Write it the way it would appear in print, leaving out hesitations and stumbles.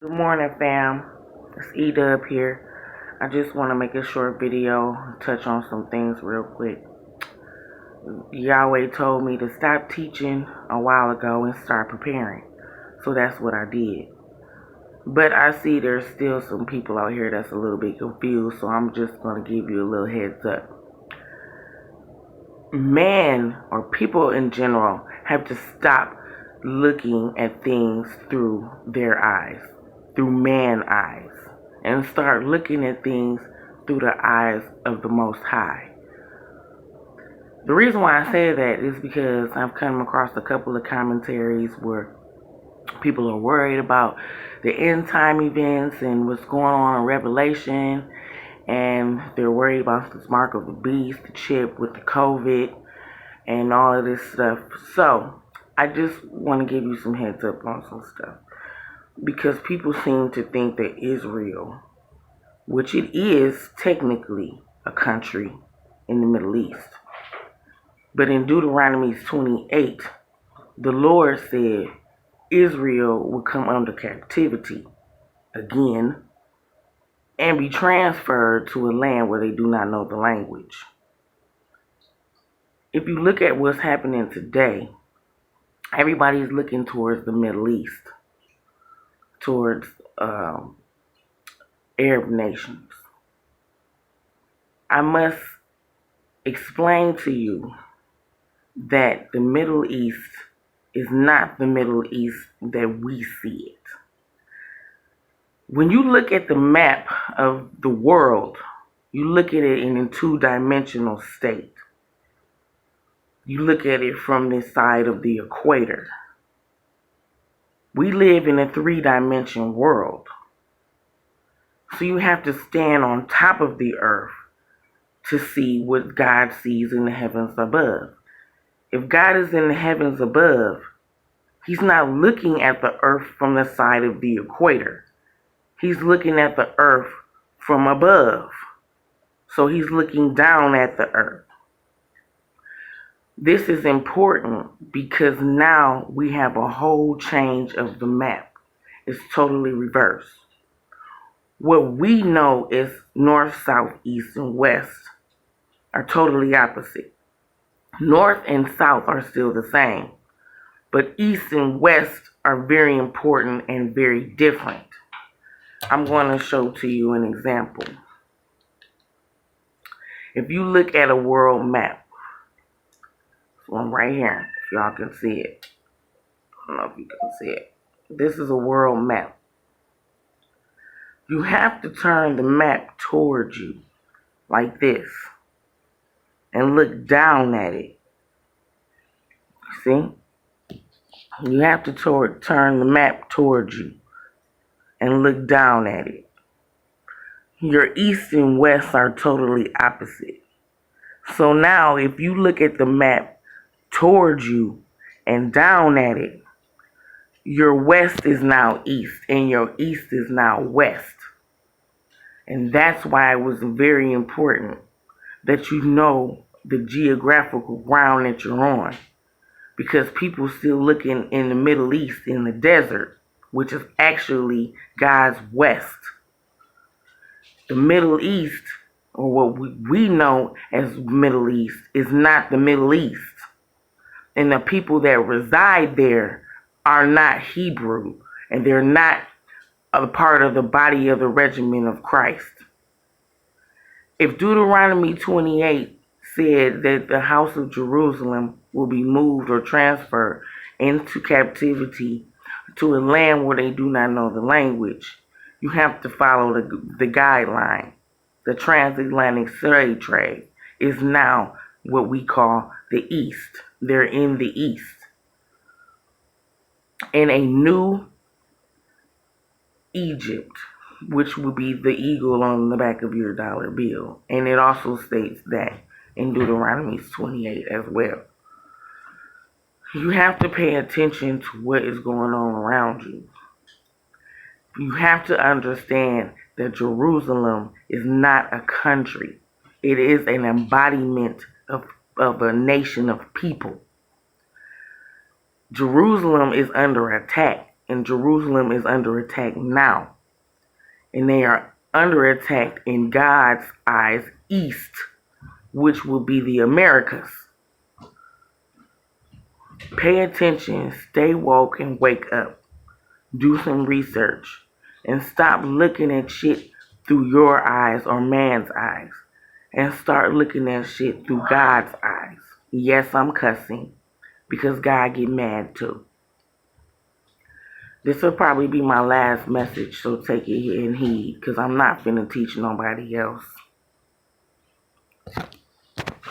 Good morning, fam. It's E-Dub here. I just want to make a short video, touch on some things real quick. Yahweh told me to stop teaching a while ago and start preparing. So that's what I did. But I see there's still some people out here that's a little bit confused, so I'm just going to give you a little heads up. Man, or people in general, have to stop looking at things through their eyes, through man eyes, and start looking at things through the eyes of the Most High. The reason why I say that is because I've come across a couple of commentaries where people are worried about the end time events and what's going on in Revelation, and they're worried about this mark of the beast, the chip with the COVID, and all of this stuff. So I just want to give you some heads up on some stuff, because people seem to think that Israel, which it is technically a country in the Middle East, but in Deuteronomy 28, the Lord said Israel would come under captivity again and be transferred to a land where they do not know the language. If you look at what's happening today, everybody's looking towards the Middle East, towards Arab nations. I must explain to you that the Middle East is not the Middle East that we see it. When you look at the map of the world, you look at it in a two-dimensional state. You look at it from this side of the equator. We live in a three-dimension world. So you have to stand on top of the earth to see what God sees in the heavens above. If God is in the heavens above, He's not looking at the earth from the side of the equator. He's looking at the earth from above. So He's looking down at the earth. This is important because now we have a whole change of the map. It's totally reversed. What we know is north, south, east, and west are totally opposite. North and south are still the same, but east and west are very important and very different. I'm going to show to you an example. If you look at a world map, this one right here, if y'all can see it. I don't know if you can see it. This is a world map. You have to turn the map towards you like this and look down at it. See? You have to turn the map towards you and look down at it. Your east and west are totally opposite. So now if you look at the map towards you and down at it, your west is now east and your east is now west. And that's why it was very important that you know the geographical ground that you're on. Because people still looking in the Middle East in the desert, which is actually God's west. The Middle East, or what we know as Middle East, is not the Middle East. And the people that reside there are not Hebrew, and they're not a part of the body of the regiment of Christ. If Deuteronomy 28 said that the house of Jerusalem will be moved or transferred into captivity to a land where they do not know the language, you have to follow the guideline. The transatlantic slave trade is now what we call the East. They're in the East. And a new Egypt, which will be the eagle on the back of your dollar bill. And it also states that in Deuteronomy 28 as well. You have to pay attention to what is going on around you. You have to understand that Jerusalem is not a country. It is an embodiment of a nation of people. Jerusalem is under attack. and Jerusalem is under attack now. And they are under attack in God's eyes east, which will be the Americas. Pay attention, stay woke, and wake up. Do some research. And stop looking at shit through your eyes or man's eyes. And start looking at shit through God's eyes. Yes, I'm cussing. Because God get mad too. This will probably be my last message, so take it in heed. Because I'm not finna teach nobody else.